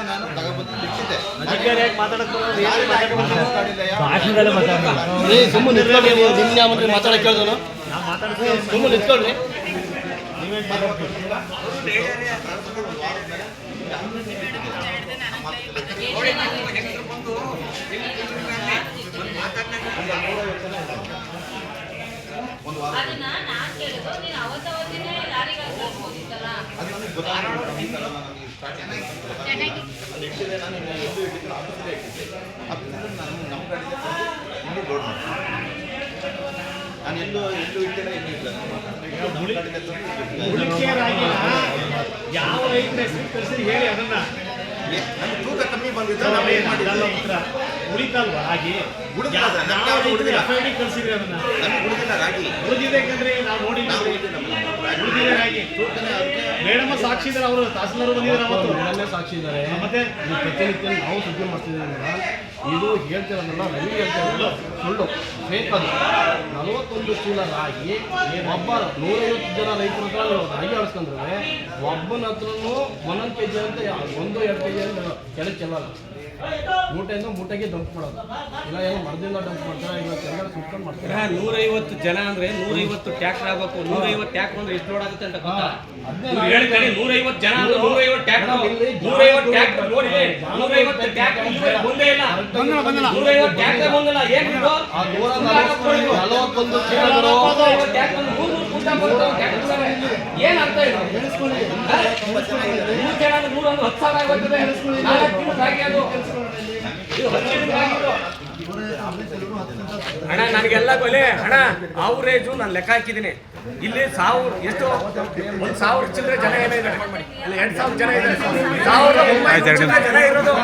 ನಾನು ತಗೊಬಂದು ಬಿಟ್ಟಿದ್ದೆ. ಸುಮ್ಮನೆ ಮಾತಾಡಕ್ಕೆ ಕೇಳಿದ್ರು ಸುಮ್ಮನೆ ನಿಂತ್ಕೊಳ್ರಿ. ಒಂದು ವಾರ ಅದು ನನಗೆ ಗೊತ್ತಾಗ್ತಿಲ್ಲ. ನಾನು ನಮ್ಮ ಕಡೆಗೆ ಇನ್ನೂ ಲೋಡ್ ಮಾಡ್ತೀನಿ. ನಾನು ಎಲ್ಲೂ ಇಟ್ಟಿಲ್ಲ, ಇನ್ನೂ ಇಲ್ಲ. ಯಾವ ರೈತರ ಹೆಸರು ಕಳಿಸಿದ್ರೆ ಹೇಳಿ ಅದನ್ನ. ನಮ್ಗೆ ತೂಕ ಕಮ್ಮಿ ಬಂದಿದ್ದು ಉಳಿತಲ್ವಾ ಹಾಗೆ ಕಳಿಸಿದ್ರಿ ಅದನ್ನ ನಮಗೆ ಉಳಿದಿಲ್ಲ ರಾಗಿ ಉಳಿದಿದೆ ಯಾಕಂದ್ರೆ ನಾವು ನೋಡಿ ಉಳಿದಿದೆ ರಾಗಿ ಮೇಡಮ್ ಸಾಕ್ಷಿ ಇದ್ದಾರೆ. ಅವರು ತಹಸೀಲ್ದಾರ್ ಬಂದಿದ್ದಾರೆ, ಅವತ್ತು ಸಾಕ್ಷಿ ಇದ್ದಾರೆ. ಮತ್ತೆ ಪ್ರತಿನಿತ್ಯ ನಾವು ಸುದ್ದಿ ಮಾಡ್ತಿದ್ದೀವಿ. ಇದು ಹೇಳ್ತಿರೋದಲ್ಲ, ರವಿ ಹೇಳ್ತಿರೋದು ಸುಳ್ಳು, ಫೇಕ್. ಅದು 41 ಚೀಲ ರಾಗಿ ಒಬ್ಬ 150 ಜನ ರೈತರ ಹತ್ರ ರಾಗಿ ಅಳಿಸ್ಕೊಂಡ್ರೆ ಒಬ್ಬನ ಹತ್ರನೂ 1 kg ಅಂತ 1-2 kg ಅಂತ ಕೆಳಗೆ ಚೆಲ್ಲಲ್ಲ. ಮೂಟೆಯಿಂದ ಮೂಟೆಗೆ ಡಂಪ್ ಮಾಡೋದು, ಇಲ್ಲ ಏನೋ ಮರದಿಂದ ಡಂಪ್ ಮಾಡ್ತಾರೆ. ಇವತ್ತು ಎಲ್ಲ ಸುಟ್ಕೊಂಡು ಮಾಡ್ತಾರೆ. 150 ಜನ ಅಂದ್ರೆ 150 ಟ್ಯಾಕ್ಟರ್ ಆಗಬೇಕು. 150 ಟ್ಯಾಕ್ಟರ್ ಅಂದ್ರೆ ಎಷ್ಟು ಲೋಡ್ ಆಗುತ್ತೆ ಅಂತ ಗೊತ್ತಾ? 150 ಜನ ಅಂದ್ರೆ 150 ಟ್ಯಾಕ್ಟರ್, 150 ಟ್ಯಾಕ್ಟರ್ ಲೋಡ್ ಇದೆ. 150 ಟ್ಯಾಕ್ಟರ್ ಮುಂದೆ ಇಲ್ಲ, 150 ಟ್ಯಾಕ್ಟರ್ ಬಂದಿಲ್ಲ. ಏನು ಇದು? 141 ಚೀಲಗಳು ಟ್ಯಾಕ್ಟರ್ 3 ಕೂಟ ಬರ್ತಾವೆ. ಟ್ಯಾಕ್ಟರ್ ಏನು ಅರ್ಥ ಇದು? 3 ಜನ 100 ಅಂದ್ರೆ 10,000 ಆಗುತ್ತೆ. 4 ತಿಂಗಳು ಬಾಕಿ ಅದು. ಅಣ್ಣ ನನಗೆಲ್ಲ ಕೊಲೆ ಅಣ್ಣ ಅವರೇಜು ನಾನು ಲೆಕ್ಕ ಹಾಕಿದ್ದೀನಿ. ಇಲ್ಲಿ 1000 ಎಷ್ಟು 1,000 ಚಿಲ್ಲರೆ ಜನ ಏನಿದ್ದಾರೆ, 2,000 ಜನ ಇದ್ದಾರೆ, 1,900 ಜನ ಇರೋದು.